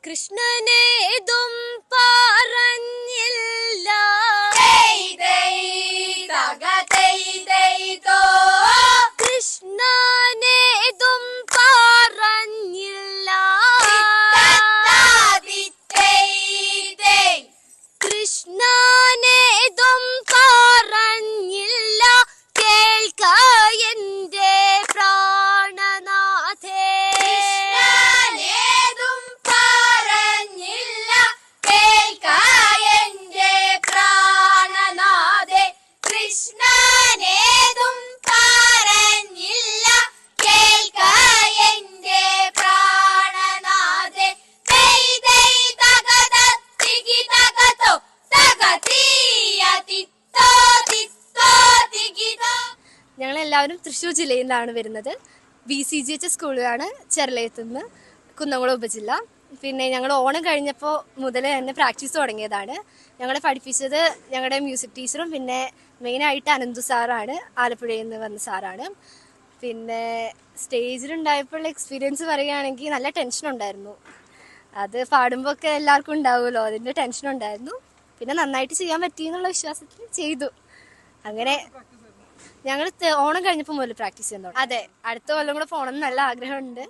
കൃഷ്ണനേതും പറഞ്ഞില്ല കൃഷ്ണനേതും പറഞ്ഞില്ല കൃഷ്ണനേതും പറഞ്ഞില്ല കേൾക്ക എന്റെ പ്രാണനാഥേ ഞങ്ങളെല്ലാവരും തൃശ്ശൂർ ജില്ലയിൽ നിന്നാണ് വരുന്നത്. BCGH സ്കൂളിലാണ്, ചെർളയത്തുനിന്ന്, കുന്നംകുളം ഉപജില്ല. പിന്നെ ഞങ്ങൾ ഓണം കഴിഞ്ഞപ്പോൾ മുതൽ തന്നെ പ്രാക്ടീസ് തുടങ്ങിയതാണ്. ഞങ്ങളെ പഠിപ്പിച്ചത് ഞങ്ങളുടെ മ്യൂസിക് ടീച്ചറും പിന്നെ മെയിനായിട്ട് അനന്തു സാറാണ്, ആലപ്പുഴയിൽ നിന്ന് വന്ന സാറാണ്. പിന്നെ സ്റ്റേജിലുണ്ടായപ്പോഴുള്ള എക്സ്പീരിയൻസ് പറയുകയാണെങ്കിൽ നല്ല ടെൻഷൻ ഉണ്ടായിരുന്നു. അത് പാടുമ്പോൾ ഒക്കെ എല്ലാവർക്കും ഉണ്ടാവുമല്ലോ, അതിൻ്റെ ടെൻഷൻ ഉണ്ടായിരുന്നു. പിന്നെ നന്നായിട്ട് ചെയ്യാൻ പറ്റിയെന്നുള്ള വിശ്വാസത്തിൽ ചെയ്തു. അങ്ങനെ ഞങ്ങൾ ഓണം കഴിഞ്ഞപ്പോൾ മുതൽ പ്രാക്ടീസ് ചെയ്യുന്നുണ്ട്. അതെ, അടുത്ത കൊല്ലം കൂടെ പോകണം എന്ന് നല്ല ആഗ്രഹമുണ്ട്.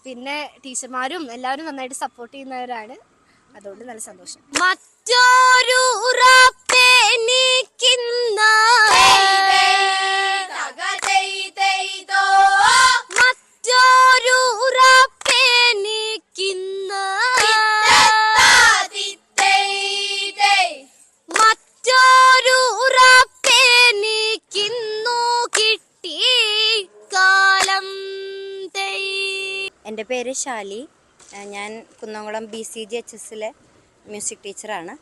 പിന്നെ ടീച്ചർമാരും എല്ലാവരും നന്നായിട്ട് സപ്പോർട്ട് ചെയ്യുന്നവരാണ്, അതുകൊണ്ട് നല്ല സന്തോഷം. മറ്റൊരു എൻ്റെ പേര് ഷാലി. ഞാൻ കുന്നംകുളം BCGHSലെ മ്യൂസിക് ടീച്ചറാണ്.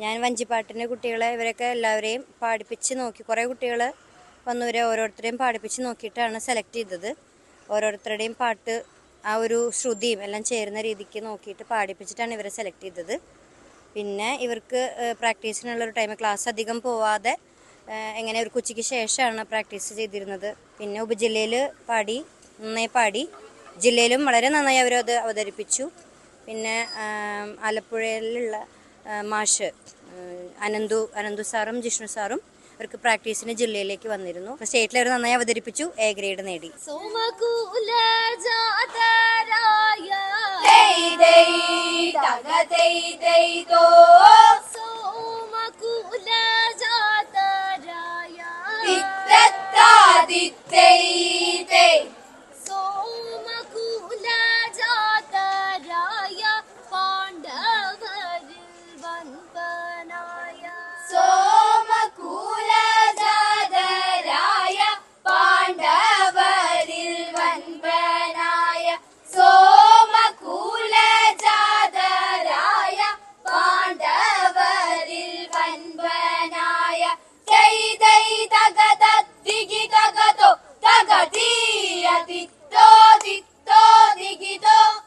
ഞാൻ വഞ്ചിപ്പാട്ടിൻ്റെ കുട്ടികളെ ഇവരൊക്കെ എല്ലാവരെയും പാടിപ്പിച്ച് നോക്കി. കുറേ കുട്ടികൾ വന്നവരെ ഓരോരുത്തരെയും പാടിപ്പിച്ച് നോക്കിയിട്ടാണ് സെലക്ട് ചെയ്തത്. ഓരോരുത്തരുടെയും പാട്ട് ആ ഒരു ശ്രുതിയും എല്ലാം ചേരുന്ന രീതിക്ക് നോക്കിയിട്ട് പാടിപ്പിച്ചിട്ടാണ് ഇവരെ സെലക്ട് ചെയ്തത്. പിന്നെ ഇവർക്ക് പ്രാക്ടീസിനുള്ളൊരു ടൈം, ക്ലാസ് അധികം പോവാതെ എങ്ങനെ ഒരു ഉച്ചയ്ക്ക് ശേഷമാണ് പ്രാക്ടീസ് ചെയ്തിരുന്നത്. പിന്നെ ഉപജില്ലയിൽ നന്നായി പാടി, ജില്ലയിലും വളരെ നന്നായി അവരത് അവതരിപ്പിച്ചു. പിന്നെ ആലപ്പുഴയിലുള്ള മാഷ് അനന്തു സാറും ജിഷ്ണു സാറും അവർക്ക് പ്രാക്ടീസിന് ജില്ലയിലേക്ക് വന്നിരുന്നു. സ്റ്റേറ്റിൽ അവർ നന്നായി അവതരിപ്പിച്ചു, A ഗ്രേഡ് നേടി. സോമകുല